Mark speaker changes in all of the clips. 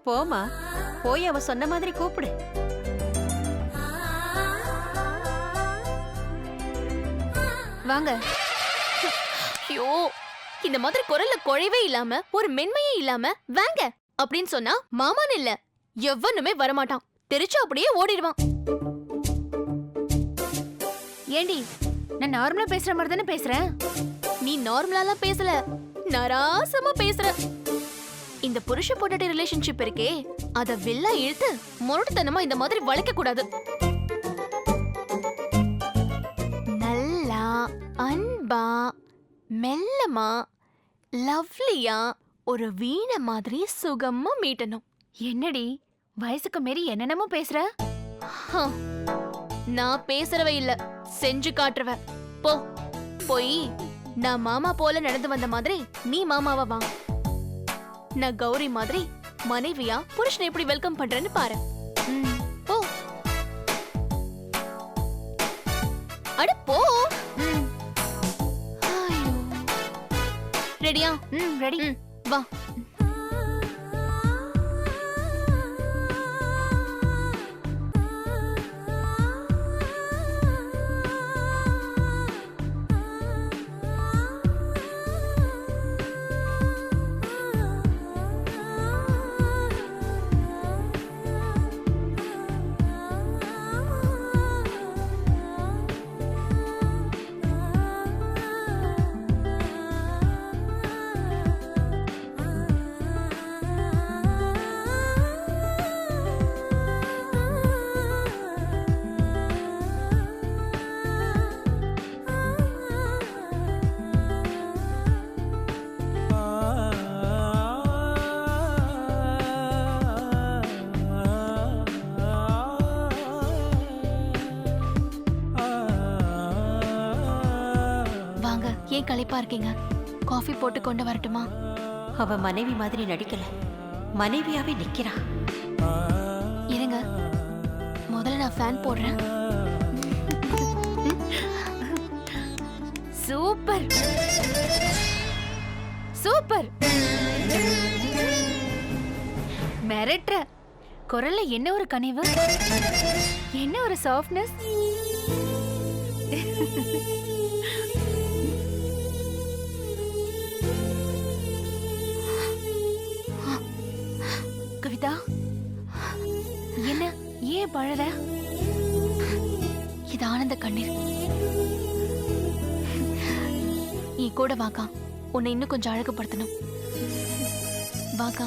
Speaker 1: போமா, போய் அவ சொன்ன மாதிரி கூப்பிடு.
Speaker 2: வாங்க. ஐயோ, இந்த மாதிரி குரல்ல குழைவே இல்லாம ஒரு மென்மையே இல்லாம வாங்க அப்படின்னு சொன்னா மாமான்னு இல்ல எவனுமே வரமாட்டான். தெரிச்சு அப்படியே ஓடிடுவான். ஏண்டி, நான் நார்மலா பேசுற மாதிரி தானே பேசுறேன். நீ நார்மலாலாம் பேசல, நராசமா பேசுற. இந்த புருஷ பொண்டாட்டி ரிலேஷன்ஷிப் இருக்கே, அத வில்லா இழுத்து முரட்டுத்தனமா இந்த மாதிரி வளைக்க கூடாது. நல்லா அன்பா மெல்லமா லவ்லியா ஒரு வீண மாதிரி சுகமா மீட்டணும். என்னடி வயசுக்கு மீறி என்னென்னமோ பேசுற? நான் பேசுறவ இல்ல, செஞ்சு காட்டுறவ. போ, போய் நான் மாமா போல நடந்து வந்த மாதிரி நீ மாமாவா வா. நான் கௌரி மாதிரி மனைவியா புருஷனை எப்படி வெல்கம் பண்றேன்னு பாரு. போ. அட போ. ரெடியா? ரெடி. வா. ஏன் களைப்பா இருக்கீங்க? காஃபி போட்டு கொண்டு வரட்டுமா?
Speaker 1: அவ மனைவி மாதிரி நடிக்கல, மனைவியாவே நிக்கிறா.
Speaker 2: இருங்க, முதல்ல நான் ஃபேன் போடுறேன். Super super. மிரட்டுற குரல்ல என்ன ஒரு கனிவு, என்ன ஒரு சாஃப்ட்னஸ். கவிதா, என்ன ஏன் பழற? இது ஆனந்த கண்ணீர். நீ கூட வாக்கா, உன்னை இன்னும் கொஞ்சம் அழகுபடுத்தணும். வாக்கா.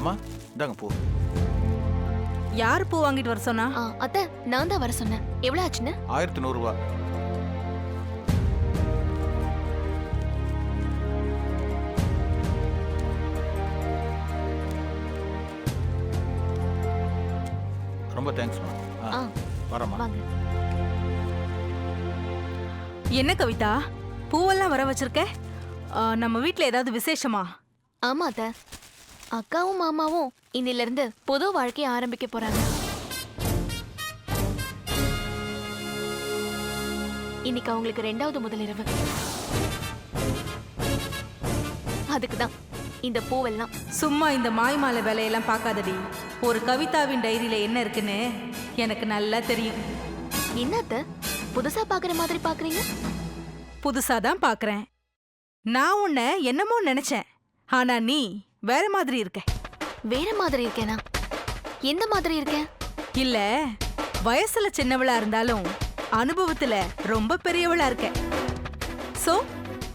Speaker 3: அம்மா, இந்தாங்க பூ.
Speaker 4: யார் பூ வாங்கிட்டு வர சொன்னா?
Speaker 2: அத்தை, நான் தான் வர சொன்னேன். எவ்வளவு ஆச்சுன்னு?
Speaker 3: 1100 ரூபாய். ரொம்ப தேங்க்ஸ்மா. வரமா.
Speaker 4: என்ன கவிதா, பூவெல்லாம் வர வச்சிருக்க? நம்ம வீட்ல ஏதாவது விசேஷமா?
Speaker 2: ஆமா அத்தை, அக்காவும் மாமாவும் இன்னில இருந்து புது வாழ்க்கையை ஆரம்பிக்க போறாங்க. இன்னைக்கு அவங்களுக்கு 2வது முதலிரவு. அதுக்குதான் இந்த பூவெல்லாம்.
Speaker 4: சும்மா இந்த மாய்மாலை வேலையெல்லாம் பார்க்காதடி. ஒரு கவிதாவின் டைரியில என்ன இருக்குன்னு எனக்கு நல்லா தெரியும்.
Speaker 2: என்னத்த புதுசா பாக்குற மாதிரி பாக்குறீங்க?
Speaker 4: புதுசா தான் பாக்குறேன். நான் உன்னை என்னமோ நினைச்சேன், ஆனா நீ வேற மாதிரி இருக்க.
Speaker 2: வேற மாதிரி இருக்கேனா? எந்த மாதிரி இருக்கேன்?
Speaker 4: இல்ல, வயசுல சின்னவளா இருந்தாலும் அனுபவத்துல ரொம்ப பெரியவளா இருக்க. சோ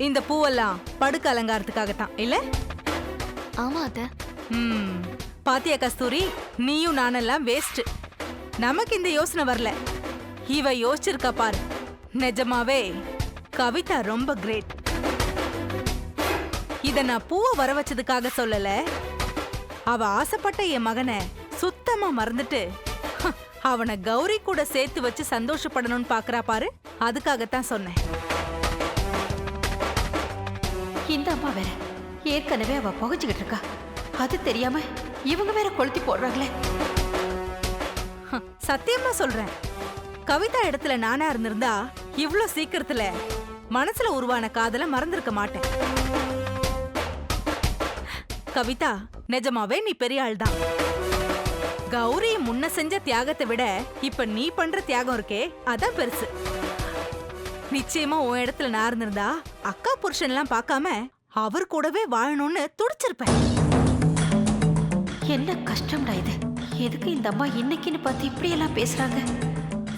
Speaker 4: இந்த பூவெல்லாம் படுக்க அலங்காரத்துக்காகத்தான் இல்ல?
Speaker 2: ஆமா அத்த.
Speaker 4: பாத்தியா கஸ்தூரி, நீயும் நானெல்லாம் வேஸ்ட். நமக்கு இந்த யோசனை வரல, இவ யோசிச்சிருக்கா பாரு. நிஜமாவே கவிதா ரொம்ப கிரேட். இத நான் பூவை வர வச்சதுக்காக சொல்லல. அவ ஆசைப்பட்ட என் மகனை சுத்தமா மறந்துட்டு அவனை கௌரி கூட சேர்த்து வச்சு சந்தோஷப்படணும்னு பாக்குறா பாரு, அதுக்காகத்தான் சொன்னேன்.
Speaker 1: இந்த அம்மா வேற ஏற்கனவே அவ புகச்சுக்கிட்டு இருக்கா, அது தெரியாம இவங்க வேற கொளுத்தி போடுறாங்களே.
Speaker 4: சத்தியமா சொல்றேன். கவிதா இடத்துல நானா இருந்திருந்தா இவ்ளோ சீக்கிரத்துல மனசுல உருவான காதல மறந்திருக்க மாட்டேன். கவிதா, நிஜமாவே நீ பெரிய ஆள் தான். கௌரி முன்ன செஞ்ச தியாகத்தை விட இப்ப நீ பண்ற தியாகம் இருக்கே அதான் பெருசு. நிச்சயமா உன் இடத்துல நான் இருந்திருந்தா அக்கா புருஷன்லாம் பார்க்காம அவர் கூடவே வாழணும்னு துடிச்சிருப்பேன்.
Speaker 1: என்ன கஷ்டம்டா இது. எதுக்கு இந்த அம்மா இன்னைக்குன்னு பார்த்து இப்படி எல்லாம் பேசுறாங்க?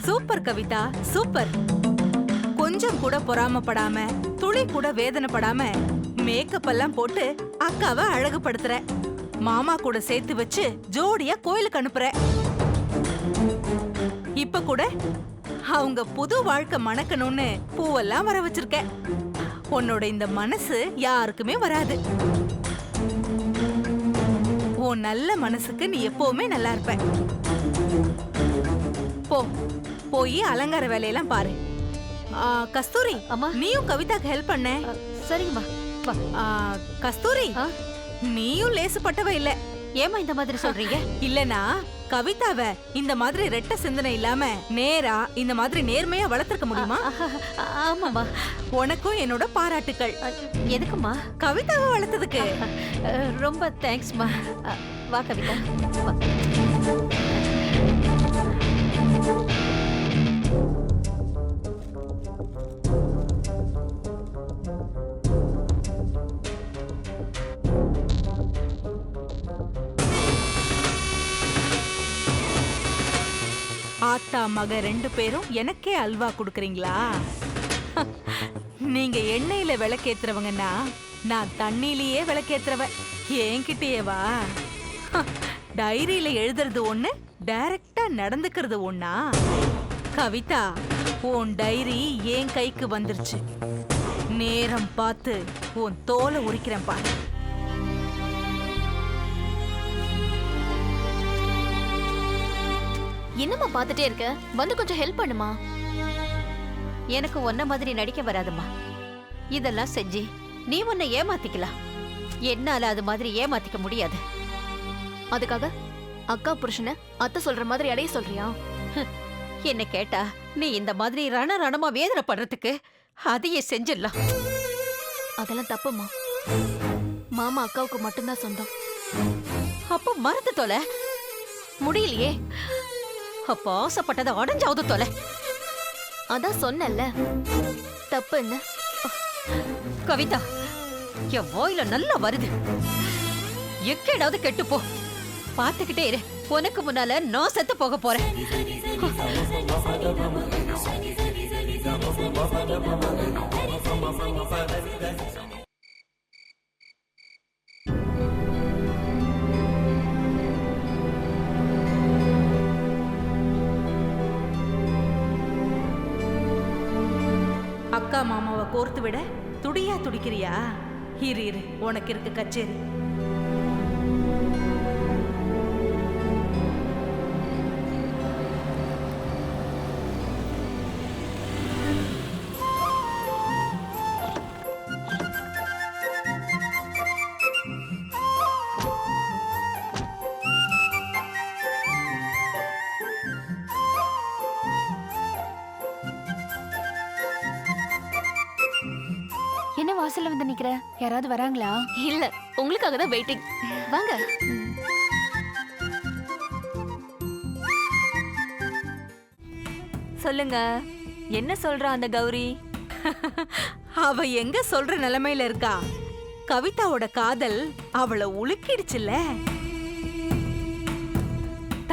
Speaker 4: Super Kavitha, super. கொஞ்சம் கூட பொறாமப்படாம, துளி கூட வேதனைப்படாம மேக்கப் எல்லாம் போட்டு அக்காவை அழகுபடுத்துற. மாமா கூட சேர்த்து வச்சு ஜோடியா கோயிலுக்கு அனுப்புற. இப்ப கூட அவங்க புது வாழ்க்கை மணக்கணும்னு பூவெல்லாம் வர வச்சிருக்க. உன்னோட இந்த மனசு யாருக்குமே வராது. உன் நல்ல மனசுக்கு நீ எப்பவுமே நல்லா இருப்ப. போ, போய் அலங்கார வேலையெல்லாம் பாரு. கஸ்தூரி,
Speaker 1: அம்மா.
Speaker 4: நீயும் கவிதாக்கு ஹெல்ப் பண்ண.
Speaker 1: சரிங்கம்மா. வா.
Speaker 4: கஸ்தூரி,
Speaker 1: ஆ?
Speaker 4: நீயும் லேசுப்பட்டவ இல்ல.
Speaker 1: ஏம்மா இந்த மாதிரி சொல்றீங்க?
Speaker 4: இல்லனா கவிதாவ இந்த மாதிரி ரெட்ட சிந்தனை இல்லாம நேரா இந்த மாதிரி நேர்மையா வளர்த்திருக்க முடியுமா?
Speaker 1: ஆமாம்மா.
Speaker 4: உனக்கும் என்னோட பாராட்டுக்கள்.
Speaker 1: எதுக்குமா?
Speaker 4: கவிதாவை வளர்த்ததுக்கு.
Speaker 1: ரொம்ப தேங்க்ஸ்மா. வா கவிதா, வா.
Speaker 4: ஆத்தா மக 2 பேரும் எனக்கே அல்வா குடுக்கறீங்களா? நீங்க எண்ணெயில விளக்கேத்துறவங்கன்னா நான் தண்ணியிலேயே விளக்கேத்துறவ. என்கிட்டயே வா. டைரியில எழுதுறது ஒண்ணு, டைரக்டா நடந்துக்கிறது ஒண்ணா? கவிதா, உன் டைரி என் கைக்கு வந்துருச்சு. நேரம் பார்த்து உன் தோலை உரிக்கிறேன் பாரு.
Speaker 2: என்னம்மா பாத்துட்டே இருக்க? வந்து கொஞ்சம் ஹெல்ப் பண்ணுமா.
Speaker 1: எனக்கு ஒன்ன மாதிரி நடிக்க வராதும்மா. இதெல்லாம் செஞ்சு நீ உன்னை ஏமாத்திக்கலாம். என்னால அது மாதிரி ஏமாத்திக்க முடியாது.
Speaker 2: அதுக்காக அக்கா புருஷனை அத்தை சொல்ற மாதிரி அடைய சொல்றியா?
Speaker 1: என்ன கேட்டா நீ இந்த மாதிரி ரணமா வேதனைப்படுறதுக்கு அதையே செஞ்சிடலாம்.
Speaker 2: அதெல்லாம் தப்புமா. மாமா அக்காவுக்கு மட்டும்தான் சொந்தம்.
Speaker 1: அப்ப மறந்து தொலை.
Speaker 2: முடியலையே.
Speaker 1: அப்ப ஆசைப்பட்டதை அடைஞ்சாவது தொலை.
Speaker 2: அதான் சொன்னல, தப்பு என்ன?
Speaker 1: கவிதா, என் வாயில நல்லா வருது. எக்கேடாவது கெட்டு போ. பாத்துக்கிட்டே இரு. உனக்கு முன்னால நான் செத்து போக போறேன்.
Speaker 4: அக்கா மாமாவை கோர்த்து விட துடியா துடிக்கிறியா? இரு இரு, உனக்கு இருக்கு கச்சேரி.
Speaker 2: என்ன வாசல்ல வந்து நிக்கிற? யாராவது வராங்களா? இல்ல, உங்களுக்காக தான் வெயிட்டிங். வாங்க.
Speaker 5: சொல்லுங்க, என்ன சொல்றா அந்த கௌரி?
Speaker 4: அவ எங்க சொல்ற நிலைமையில இருக்கா? கவிதாவோட காதல் அவளை உலுக்கிடுச்சுல்ல.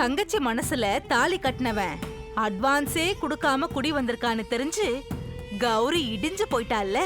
Speaker 4: தங்கச்சி மனசுல தாலி கட்டினவன் அட்வான்ஸே கொடுக்காம குடி வந்திருக்கான்னு தெரிஞ்சு கௌரி இடிஞ்சு போயிட்டால.